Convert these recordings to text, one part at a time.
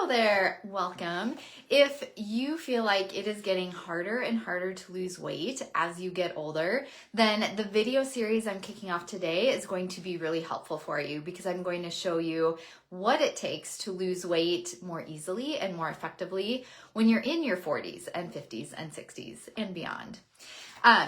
Hello there, welcome. If you feel like it is getting harder and harder to lose weight as you get older, then the video series I'm kicking off today is going to be really helpful for you because I'm going to show you what it takes to lose weight more easily and more effectively when you're in your 40s and 50s and 60s and beyond.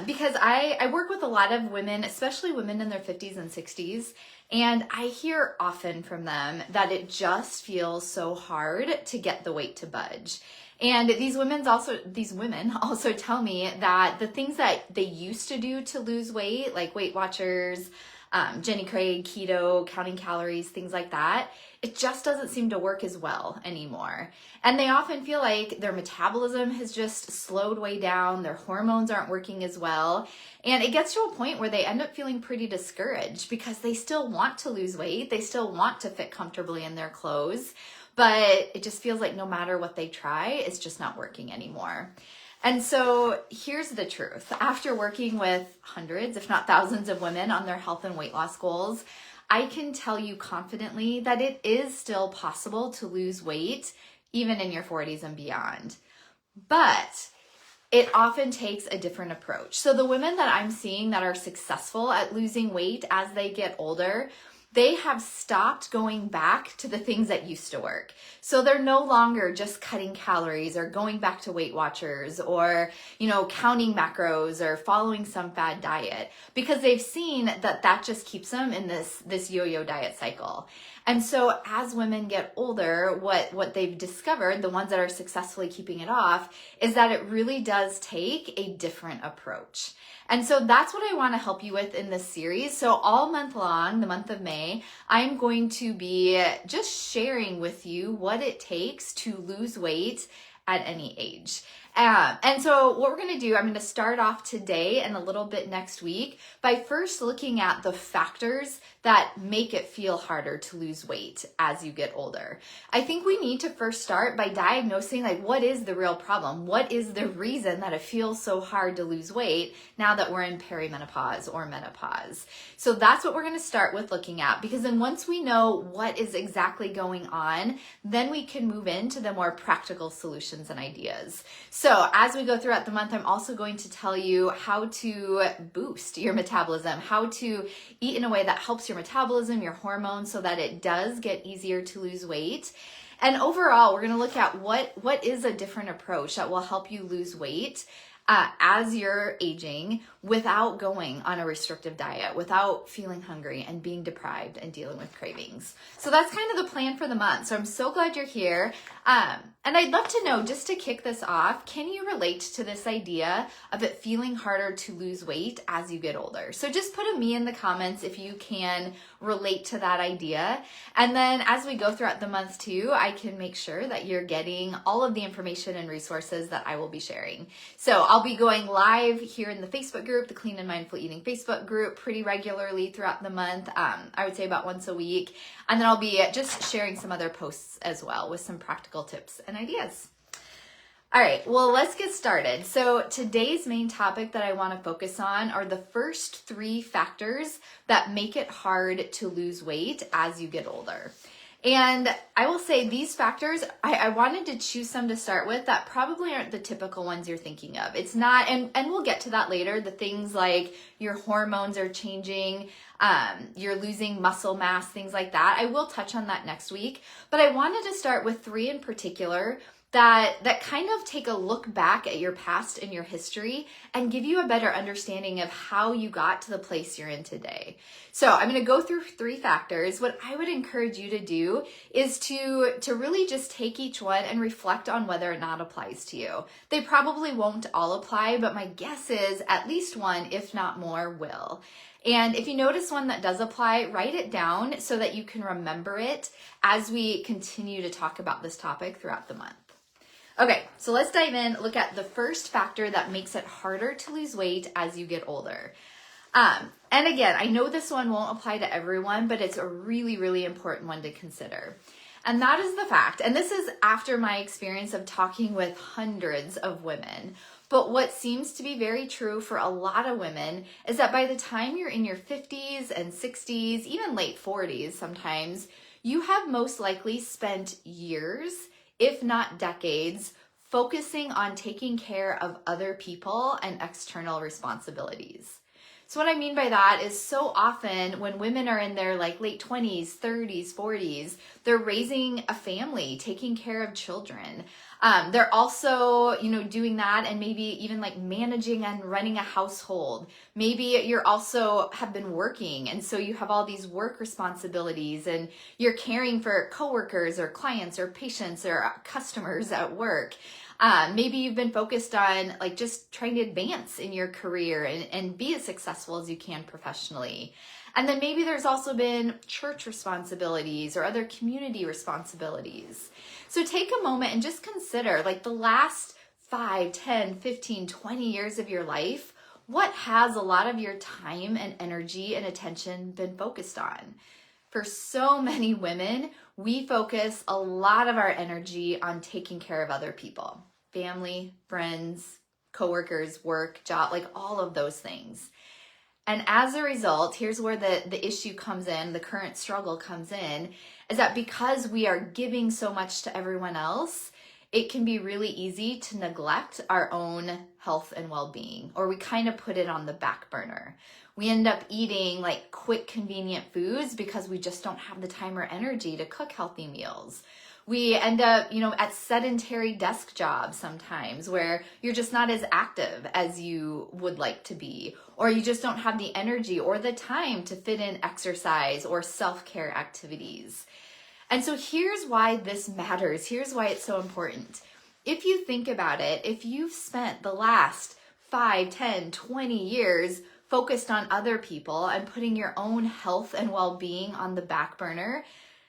Because I work with a lot of women, especially women in their 50s and 60s, and I hear often from them that it just feels so hard to get the weight to budge. And these women also tell me that the things that they used to do to lose weight, like Weight Watchers, Jenny Craig, keto, counting calories, things like that, it just doesn't seem to work as well anymore. And they often feel like their metabolism has just slowed way down, their hormones aren't working as well. And it gets to a point where they end up feeling pretty discouraged because they still want to lose weight, they still want to fit comfortably in their clothes, but it just feels like no matter what they try, it's just not working anymore. And so here's the truth. After working with hundreds, if not thousands of women on their health and weight loss goals, I can tell you confidently that it is still possible to lose weight even in your 40s and beyond. But it often takes a different approach. So the women that I'm seeing that are successful at losing weight as they get older, they have stopped going back to the things that used to work. So they're no longer just cutting calories or going back to Weight Watchers or, counting macros or following some fad diet because they've seen that that just keeps them in this yo-yo diet cycle. And so as women get older, what they've discovered, the ones that are successfully keeping it off, is that it really does take a different approach. And so that's what I want to help you with in this series. So all month long, the month of May, I'm going to be just sharing with you what it takes to lose weight at any age. And so what we're going to do, I'm going to start off today and a little bit next week by first looking at the factors that make it feel harder to lose weight as you get older. I think we need to first start by diagnosing what is the real problem? What is the reason that it feels so hard to lose weight now that we're in perimenopause or menopause? So that's what we're going to start with looking at, because then once we know what is exactly going on, then we can move into the more practical solutions and ideas. So as we go throughout the month, I'm also going to tell you how to boost your metabolism, how to eat in a way that helps your metabolism, your hormones, so that it does get easier to lose weight. And overall, we're going to look at what is a different approach that will help you lose weight as you're aging without going on a restrictive diet, without feeling hungry and being deprived and dealing with cravings. So that's kind of the plan for the month. So I'm so glad you're here. And I'd love to know, just to kick this off, can you relate to this idea of it feeling harder to lose weight as you get older? So just put a me in the comments if you can relate to that idea. And then as we go throughout the month too, I can make sure that you're getting all of the information and resources that I will be sharing. So I'll be going live here in the Facebook group, the Clean and Mindful Eating Facebook group, pretty regularly throughout the month. I would say about once a week. And then I'll be just sharing some other posts as well with some practical tips and ideas. All right, well, let's get started. So today's main topic that I want to focus on are the first 3 factors that make it hard to lose weight as you get older. And I will say these factors, I wanted to choose some to start with that probably aren't the typical ones you're thinking of. It's not, and we'll get to that later, the things like your hormones are changing, you're losing muscle mass, things like that. I will touch on that next week, but I wanted to start with 3 in particular that kind of take a look back at your past and your history and give you a better understanding of how you got to the place you're in today. So I'm going to go through 3 factors. What I would encourage you to do is to really just take each one and reflect on whether or not applies to you. They probably won't all apply, but my guess is at least one, if not more, will. And if you notice one that does apply, write it down so that you can remember it as we continue to talk about this topic throughout the month. Okay, so let's dive in, look at the first factor that makes it harder to lose weight as you get older. And again, I know this one won't apply to everyone, but it's a really, really important one to consider. And that is the fact, and this is after my experience of talking with hundreds of women, but what seems to be very true for a lot of women is that by the time you're in your 50s and 60s, even late 40s sometimes, you have most likely spent years if not decades, focusing on taking care of other people and external responsibilities. So what I mean by that is so often when women are in their like late 20s, 30s, 40s, they're raising a family, taking care of children. They're also, doing that and maybe even like managing and running a household. Maybe you're also have been working, and so you have all these work responsibilities and you're caring for coworkers or clients or patients or customers at work. Maybe you've been focused on like just trying to advance in your career and be as successful as you can professionally. And then maybe there's also been church responsibilities or other community responsibilities. So take a moment and just consider like the last 5, 10, 15, 20 years of your life, what has a lot of your time and energy and attention been focused on? For so many women, we focus a lot of our energy on taking care of other people, family, friends, coworkers, work, job, like all of those things. And as a result, here's where the issue comes in, the current struggle comes in, is that because we are giving so much to everyone else, it can be really easy to neglect our own health and well-being, or we kind of put it on the back burner. We end up eating like quick, convenient foods because we just don't have the time or energy to cook healthy meals. We end up, at sedentary desk jobs sometimes where you're just not as active as you would like to be, or you just don't have the energy or the time to fit in exercise or self-care activities. And so here's why this matters. Here's why it's so important. If you think about it, if you've spent the last 5, 10, 20 years focused on other people and putting your own health and well-being on the back burner,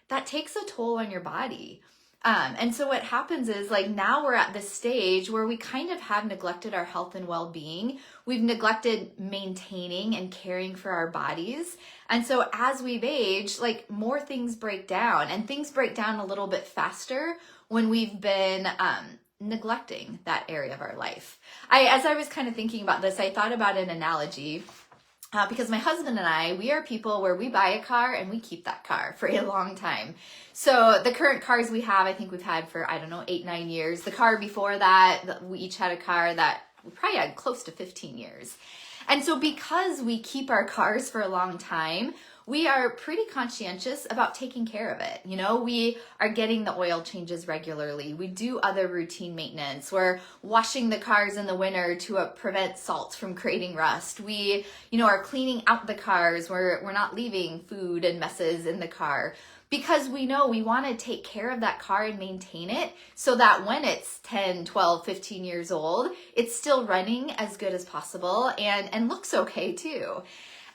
that takes a toll on your body. And so what happens is like now we're at this stage where we kind of have neglected our health and well-being. We've neglected maintaining and caring for our bodies. And so as we've aged, like more things break down, and things break down a little bit faster when we've been neglecting that area of our life. As I was kind of thinking about this, I thought about an analogy. Because my husband and I, we are people where we buy a car and we keep that car for a long time. So the current cars we have, I think we've had for, 8, 9 years. The car before that, we each had a car that we probably had close to 15 years. And so because we keep our cars for a long time, we are pretty conscientious about taking care of it. We are getting the oil changes regularly. We do other routine maintenance. We're washing the cars in the winter to prevent salt from creating rust. We, are cleaning out the cars. We're not leaving food and messes in the car, because we know we want to take care of that car and maintain it so that when it's 10, 12, 15 years old, it's still running as good as possible and looks okay too.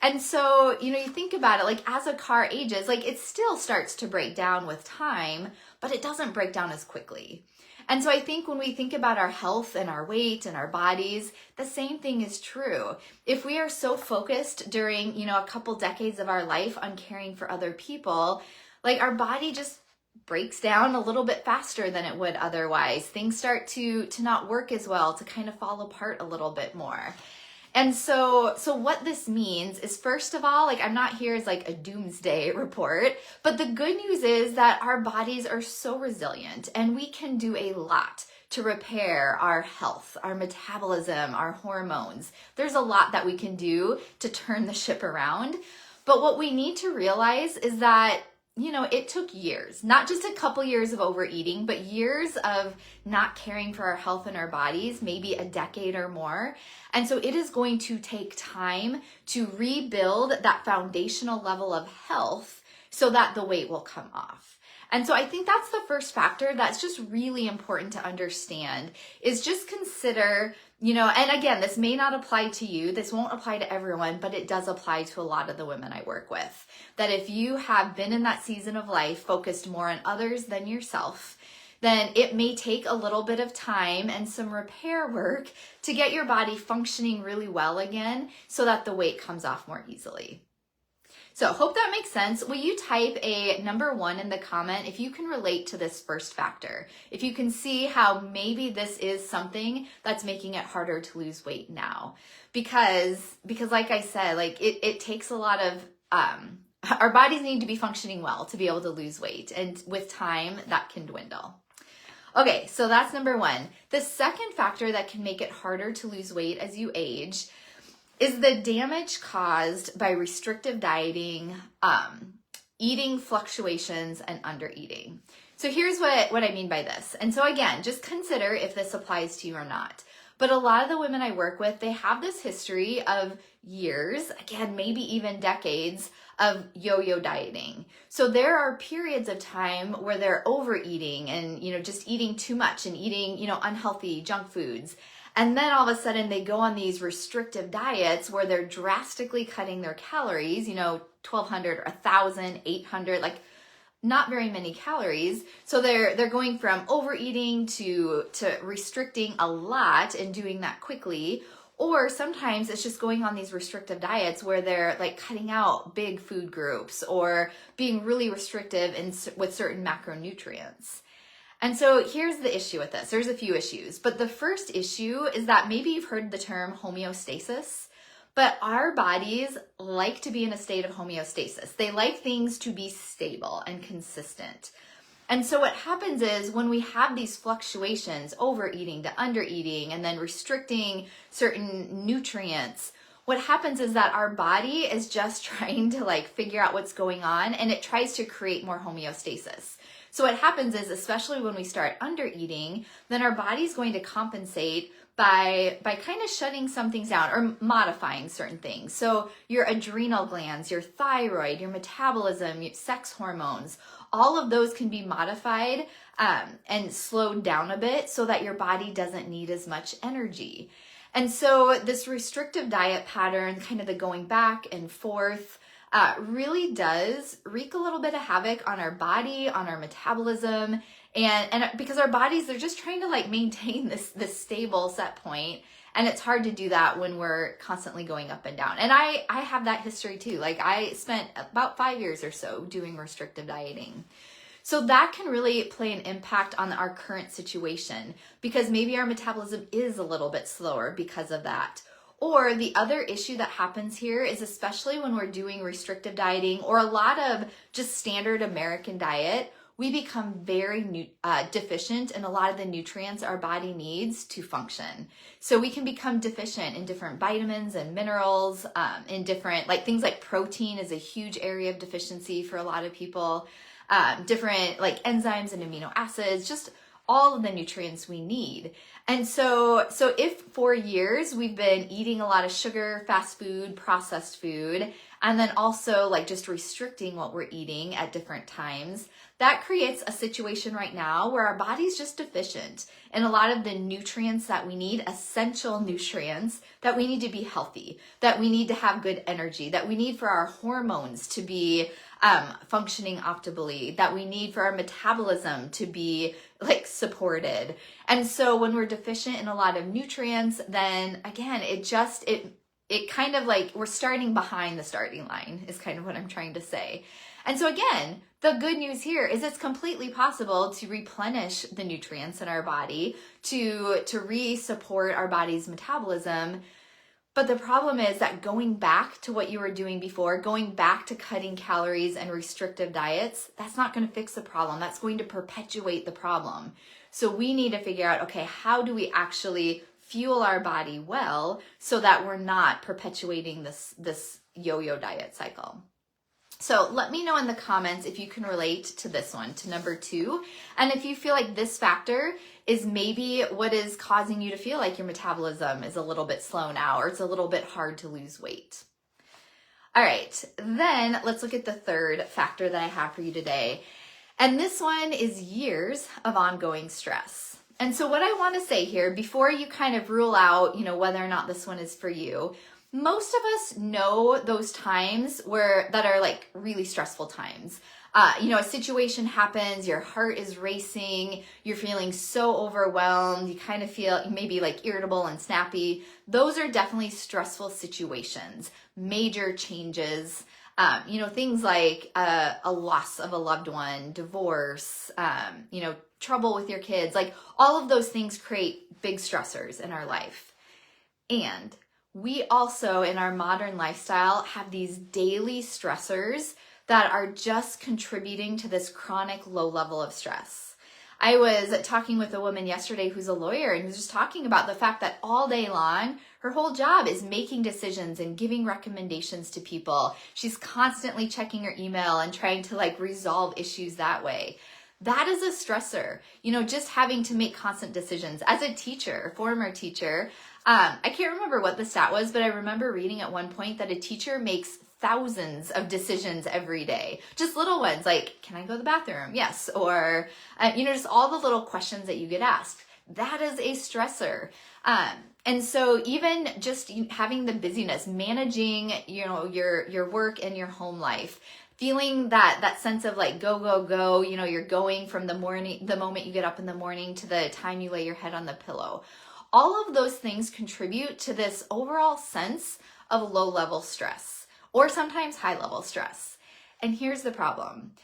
And so, you think about it, like as a car ages, like it still starts to break down with time, but it doesn't break down as quickly. And so I think when we think about our health and our weight and our bodies, the same thing is true. If we are so focused during, a couple decades of our life on caring for other people, like our body just breaks down a little bit faster than it would otherwise. Things start to not work as well, to kind of fall apart a little bit more. And so what this means is, first of all, like I'm not here as like a doomsday report, but the good news is that our bodies are so resilient and we can do a lot to repair our health, our metabolism, our hormones. There's a lot that we can do to turn the ship around. But what we need to realize is that it took years, not just a couple years of overeating, but years of not caring for our health and our bodies, maybe a decade or more. And so it is going to take time to rebuild that foundational level of health so that the weight will come off. And so I think that's the first factor that's just really important to understand, is just consider, and again, this may not apply to you, this won't apply to everyone, but it does apply to a lot of the women I work with, that if you have been in that season of life focused more on others than yourself, then it may take a little bit of time and some repair work to get your body functioning really well again so that the weight comes off more easily. So hope that makes sense. Will you type a number 1 in the comment if you can relate to this first factor? If you can see how maybe this is something that's making it harder to lose weight now. Because like I said, like it takes a lot of, our bodies need to be functioning well to be able to lose weight. And with time, that can dwindle. Okay, so that's number one. The second factor that can make it harder to lose weight as you age is the damage caused by restrictive dieting, eating fluctuations, and undereating. So here's what I mean by this. And so again, just consider if this applies to you or not. But a lot of the women I work with, they have this history of years, again, maybe even decades of yo-yo dieting. So there are periods of time where they're overeating and, just eating too much and eating, unhealthy junk foods. And then all of a sudden they go on these restrictive diets where they're drastically cutting their calories, 1,200 or 1,000, 800, like not very many calories. So they're going from overeating to restricting a lot and doing that quickly. Or sometimes it's just going on these restrictive diets where they're like cutting out big food groups or being really restrictive with certain macronutrients. And so here's the issue with this. There's a few issues, but the first issue is that maybe you've heard the term homeostasis, but our bodies like to be in a state of homeostasis. They like things to be stable and consistent. And so what happens is when we have these fluctuations, overeating to undereating, and then restricting certain nutrients, what happens is that our body is just trying to figure out what's going on, and it tries to create more homeostasis. So what happens is, especially when we start undereating, then our body's going to compensate by kind of shutting some things down or modifying certain things. So your adrenal glands, your thyroid, your metabolism, your sex hormones, all of those can be modified and slowed down a bit so that your body doesn't need as much energy. And so this restrictive diet pattern, kind of the going back and forth, really does wreak a little bit of havoc on our body, on our metabolism, and because our bodies, they're just trying to maintain this stable set point, and it's hard to do that when we're constantly going up and down. And I have that history too. I spent about 5 years or so doing restrictive dieting. So that can really play an impact on our current situation because maybe our metabolism is a little bit slower because of that. Or the other issue that happens here is, especially when we're doing restrictive dieting or a lot of just standard American diet, we become very deficient in a lot of the nutrients our body needs to function. So we can become deficient in different vitamins and minerals, in different, things like protein is a huge area of deficiency for a lot of people, different enzymes and amino acids, just all of the nutrients we need. And so if for years we've been eating a lot of sugar, fast food, processed food, and then also just restricting what we're eating at different times, that creates a situation right now where our body's just deficient in a lot of the nutrients that we need, essential nutrients that we need to be healthy, that we need to have good energy, that we need for our hormones to be functioning optimally, that we need for our metabolism to be supported. And so when we're deficient in a lot of nutrients, then again, it kind of we're starting behind the starting line is kind of what I'm trying to say. And so again, the good news here is it's completely possible to replenish the nutrients in our body, to re-support our body's metabolism. But the problem is that going back to what you were doing before, going back to cutting calories and restrictive diets, that's not going to fix the problem. That's going to perpetuate the problem. So we need to figure out, okay, how do we actually fuel our body well so that we're not perpetuating this yo-yo diet cycle? So let me know in the comments if you can relate to this one, to number 2. And if you feel like this factor is maybe what is causing you to feel like your metabolism is a little bit slow now, or it's a little bit hard to lose weight. All right, then let's look at the third factor that I have for you today. And this one is years of ongoing stress. And so what I want to say here, before you kind of rule out, whether or not this one is for you, most of us know those times that are really stressful times. A situation happens, your heart is racing, you're feeling so overwhelmed, you kind of feel maybe irritable and snappy. Those are definitely stressful situations, major changes, things like a loss of a loved one, divorce, trouble with your kids, all of those things create big stressors in our life. And we also, in our modern lifestyle, have these daily stressors that are just contributing to this chronic low level of stress. I was talking with a woman yesterday who's a lawyer and was just talking about the fact that all day long, her whole job is making decisions and giving recommendations to people. She's constantly checking her email and trying to like resolve issues that way. That is a stressor, you know, just having to make constant decisions. As a teacher, former teacher, I can't remember what the stat was, but I remember reading at one point that a teacher makes thousands of decisions every day. Just little ones like, can I go to the bathroom? Yes. Or, you know, just all the little questions that you get asked. That is a stressor. And so even just having the busyness, managing, you know, your work and your home life, feeling that sense of like go, go, go, you know, you're going from the moment you get up in the morning to the time you lay your head on the pillow. All of those things contribute to this overall sense of low level stress or sometimes high level stress. And here's the problem.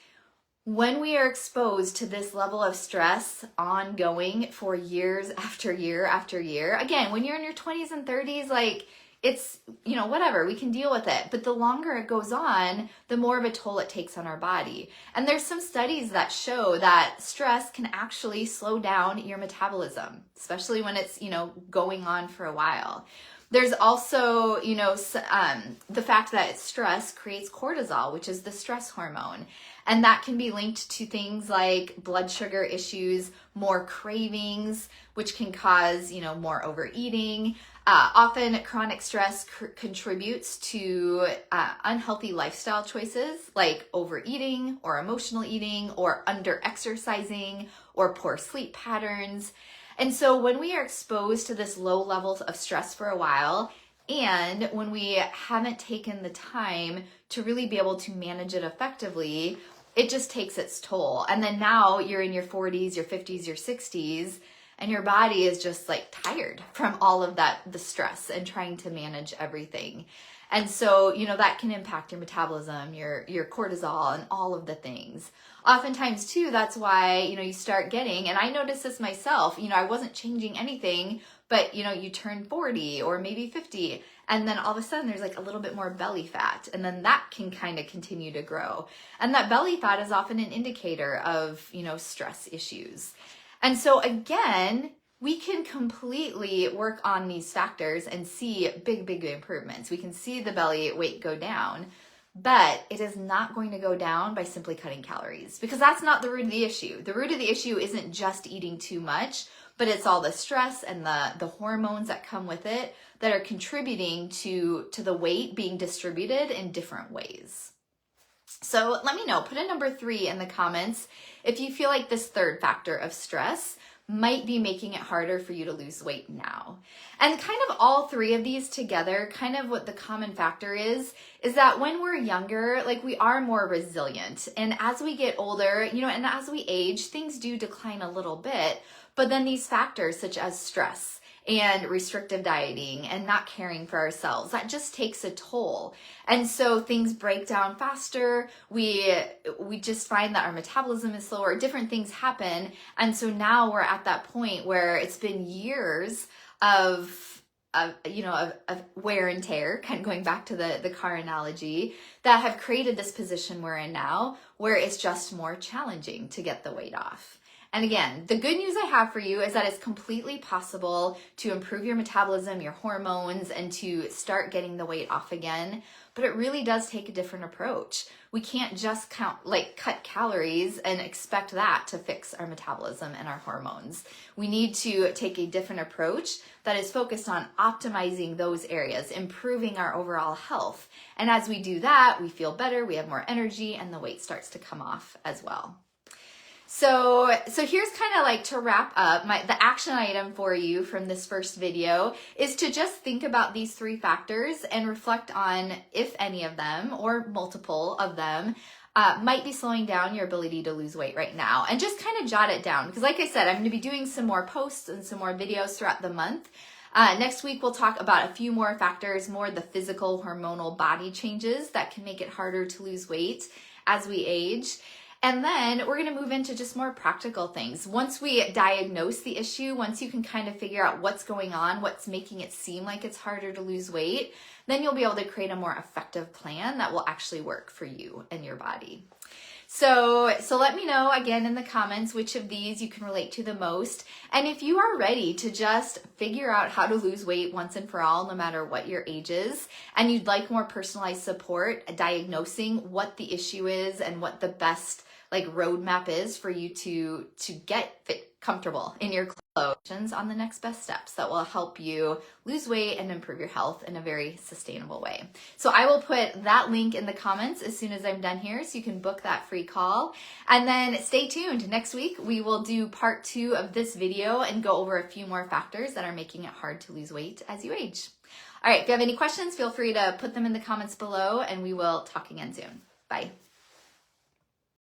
When we are exposed to this level of stress ongoing for years after year after year, again, when you're in your 20s and 30s, like it's, you know, whatever, we can deal with it. But the longer it goes on, the more of a toll it takes on our body. And there's some studies that show that stress can actually slow down your metabolism, especially when it's, you know, going on for a while. There's also, you know, the fact that stress creates cortisol, which is the stress hormone. And that can be linked to things like blood sugar issues, more cravings, which can cause, you know, more overeating. Often chronic stress contributes to unhealthy lifestyle choices like overeating or emotional eating or under-exercising or poor sleep patterns. And so when we are exposed to this low levels of stress for a while, and when we haven't taken the time to really be able to manage it effectively, it just takes its toll. And then now you're in your 40s, your 50s, your 60s, and your body is just like tired from all of that, the stress and trying to manage everything. And so, you know, that can impact your metabolism, your cortisol and all of the things. Oftentimes too, that's why, you know, you start getting, and I noticed this myself, you know, I wasn't changing anything, but you know, you turn 40 or maybe 50, and then all of a sudden there's like a little bit more belly fat, and then that can kind of continue to grow. And that belly fat is often an indicator of, you know, stress issues. And so again, we can completely work on these factors and see big, big improvements. We can see the belly weight go down, but it is not going to go down by simply cutting calories, because that's not the root of the issue. The root of the issue isn't just eating too much, but it's all the stress and the hormones that come with it that are contributing to the weight being distributed in different ways. So let me know, put a number 3 in the comments if you feel like this third factor of stress might be making it harder for you to lose weight now. And kind of all 3 of these together, kind of what the common factor is that when we're younger, like we are more resilient. And as we get older, you know, and as we age, things do decline a little bit. But then these factors such as stress and restrictive dieting and not caring for ourselves, that just takes a toll. And so things break down faster. We just find that our metabolism is slower, different things happen. And so now we're at that point where it's been years of wear and tear, kind of going back to the car analogy, that have created this position we're in now, where it's just more challenging to get the weight off. And again, the good news I have for you is that it's completely possible to improve your metabolism, your hormones, and to start getting the weight off again. But it really does take a different approach. We can't just cut calories and expect that to fix our metabolism and our hormones. We need to take a different approach that is focused on optimizing those areas, improving our overall health. And as we do that, we feel better, we have more energy, and the weight starts to come off as well. So here's kind of like to wrap up, the action item for you from this first video is to just think about these 3 factors and reflect on if any of them or multiple of them might be slowing down your ability to lose weight right now. And just kind of jot it down, because like I said, I'm going to be doing some more posts and some more videos throughout the month. Next week, we'll talk about a few more factors, more the physical hormonal body changes that can make it harder to lose weight as we age. And then we're going to move into just more practical things. Once we diagnose the issue, once you can kind of figure out what's going on, what's making it seem like it's harder to lose weight, then you'll be able to create a more effective plan that will actually work for you and your body. So let me know again in the comments which of these you can relate to the most. And if you are ready to just figure out how to lose weight once and for all, no matter what your age is, and you'd like more personalized support diagnosing what the issue is and what the best roadmap is for you to get fit, comfortable in your clothes, on the next best steps that will help you lose weight and improve your health in a very sustainable way. So I will put that link in the comments as soon as I'm done here so you can book that free call. And then stay tuned. Next week we will do part 2 of this video and go over a few more factors that are making it hard to lose weight as you age. All right, if you have any questions, feel free to put them in the comments below and we will talk again soon. Bye.